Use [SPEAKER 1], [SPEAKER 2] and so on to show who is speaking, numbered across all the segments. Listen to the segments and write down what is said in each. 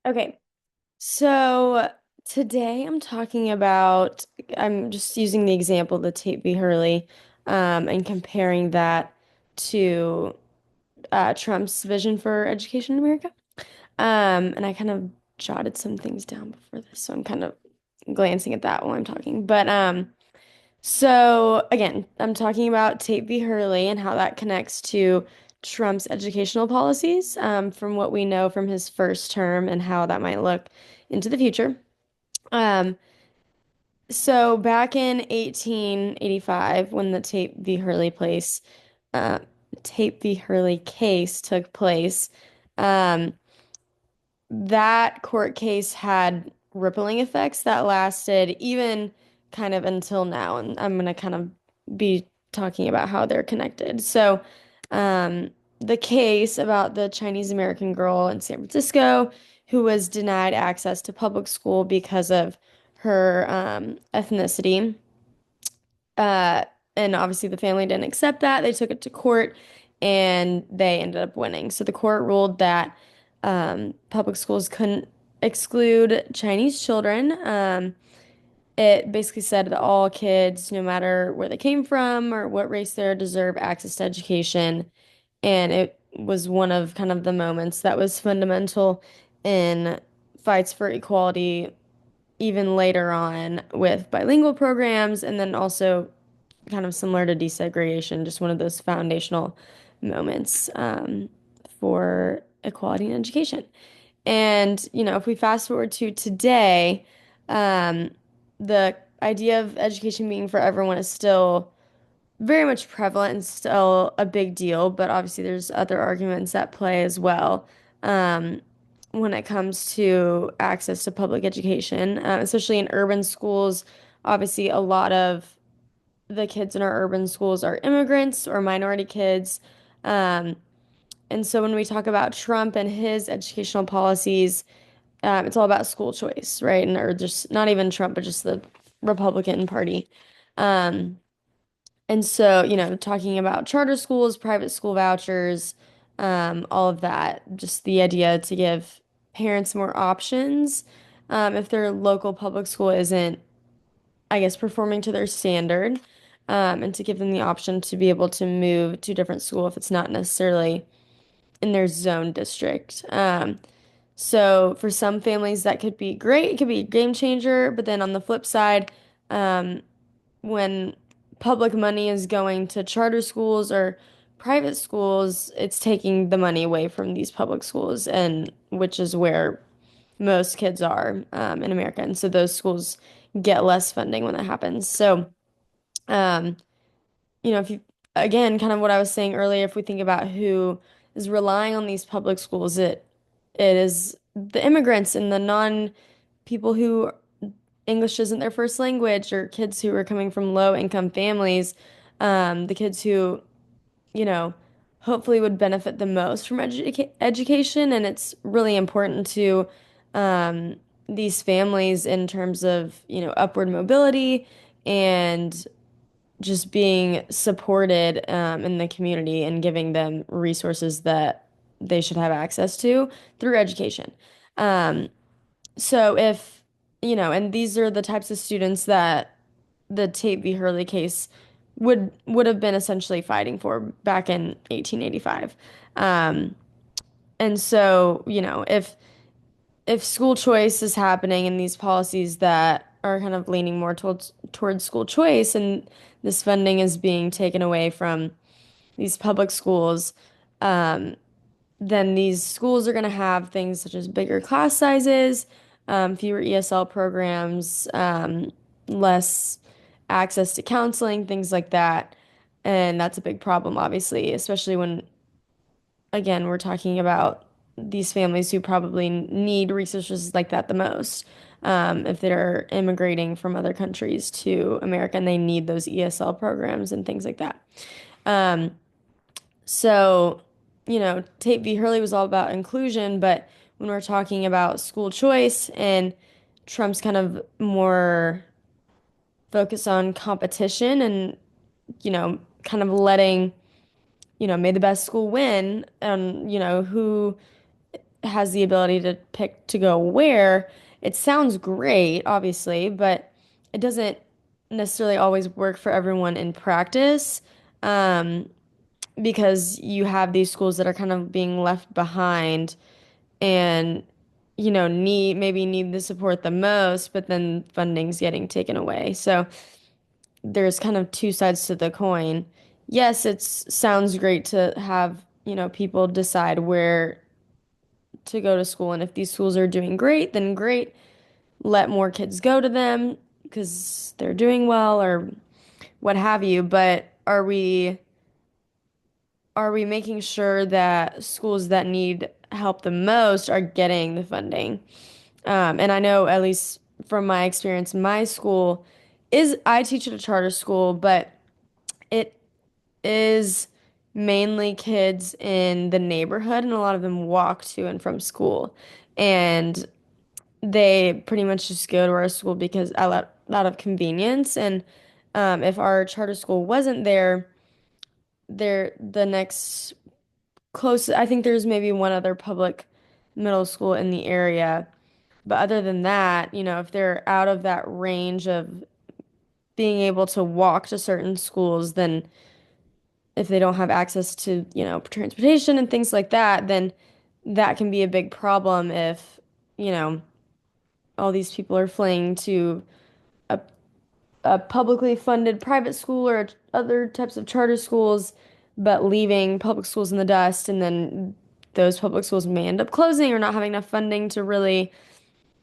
[SPEAKER 1] Okay, so today I'm just using the example of the Tate v. Hurley, and comparing that to Trump's vision for education in America. And I kind of jotted some things down before this, so I'm kind of glancing at that while I'm talking. So again, I'm talking about Tate v. Hurley and how that connects to Trump's educational policies, from what we know from his first term and how that might look into the future. Um, so back in 1885, when the uh, Tate v. Hurley case took place, um, that court case had rippling effects that lasted even kind of until now. And I'm going to kind of be talking about how they're connected. Um, the case about the Chinese American girl in San Francisco who was denied access to public school because of her ethnicity. Uh, and obviously the family didn't accept that. They took it to court and they ended up winning. So the court ruled that public schools couldn't exclude Chinese children. It basically said that all kids, no matter where they came from or what race they are, deserve access to education. And it was one of kind of the moments that was fundamental in fights for equality, even later on with bilingual programs, and then also kind of similar to desegregation, just one of those foundational moments for equality in education. And, if we fast forward to today, um, the idea of education being for everyone is still very much prevalent and still a big deal, but obviously there's other arguments at play as well. Um, when it comes to access to public education, especially in urban schools, obviously a lot of the kids in our urban schools are immigrants or minority kids. Um, and so when we talk about Trump and his educational policies, it's all about school choice, right? And or just not even Trump, but just the Republican Party. Um, and so, talking about charter schools, private school vouchers, all of that, just the idea to give parents more options, if their local public school isn't, I guess, performing to their standard, and to give them the option to be able to move to a different school if it's not necessarily in their zone district. So for some families that could be great, it could be a game changer, but then on the flip side, um, when public money is going to charter schools or private schools, it's taking the money away from these public schools, and which is where most kids are in America. And so those schools get less funding when that happens. Um, if you, again, kind of what I was saying earlier, if we think about who is relying on these public schools, it is the immigrants and the non people who English isn't their first language, or kids who are coming from low income families, the kids who, you know, hopefully would benefit the most from education. And it's really important to um, these families in terms of, upward mobility and just being supported in the community and giving them resources that they should have access to through education. Um, so if, and these are the types of students that the Tate v. Hurley case would have been essentially fighting for back in 1885. Um, and so, if school choice is happening and these policies that are kind of leaning more towards school choice, and this funding is being taken away from these public schools, um, then these schools are going to have things such as bigger class sizes, fewer ESL programs, less access to counseling, things like that. And that's a big problem, obviously, especially when, again, we're talking about these families who probably need resources like that the most. If they're immigrating from other countries to America and they need those ESL programs and things like that. Um, so, Tate v. Hurley was all about inclusion, but when we're talking about school choice and Trump's kind of more focus on competition and, kind of letting, may the best school win, and, who has the ability to pick to go where, it sounds great, obviously, but it doesn't necessarily always work for everyone in practice. Um, because you have these schools that are kind of being left behind and need the support the most, but then funding's getting taken away. So there's kind of two sides to the coin. Yes, it sounds great to have, people decide where to go to school, and if these schools are doing great, then great. Let more kids go to them because they're doing well or what have you. But are we making sure that schools that need help the most are getting the funding? And I know, at least from my experience, my school I teach at a charter school, but it is mainly kids in the neighborhood, and a lot of them walk to and from school. And they pretty much just go to our school because out of convenience. And if our charter school wasn't there, the next close, I think there's maybe one other public middle school in the area. But other than that, if they're out of that range of being able to walk to certain schools, then if they don't have access to, transportation and things like that, then that can be a big problem if, you know, all these people are fleeing to a, a publicly funded private school or other types of charter schools, but leaving public schools in the dust, and then those public schools may end up closing or not having enough funding to really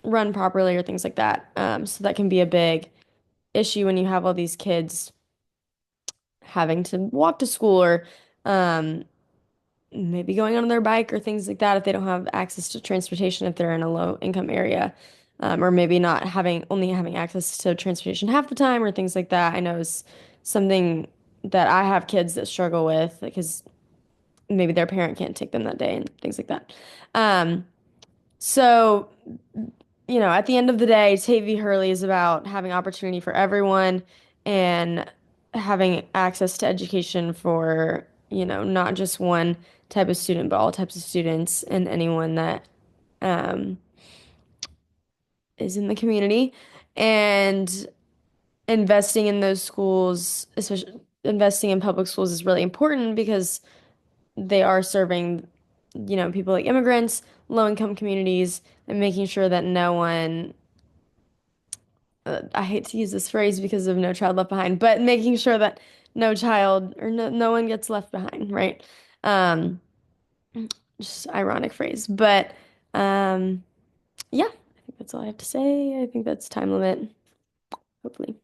[SPEAKER 1] run properly or things like that. So that can be a big issue when you have all these kids having to walk to school or um, maybe going on their bike or things like that if they don't have access to transportation if they're in a low income area. Or maybe not only having access to transportation half the time or things like that. I know is something that I have kids that struggle with because maybe their parent can't take them that day and things like that. Um, so at the end of the day, Tavy Hurley is about having opportunity for everyone and having access to education for, not just one type of student, but all types of students and anyone that um, is in the community. And investing in those schools, especially investing in public schools, is really important because they are serving, people like immigrants, low-income communities, and making sure that no one I hate to use this phrase because of No Child Left Behind, but making sure that no child or no one gets left behind, right? Um, just ironic phrase, but yeah, I think that's all I have to say. I think that's time limit, hopefully.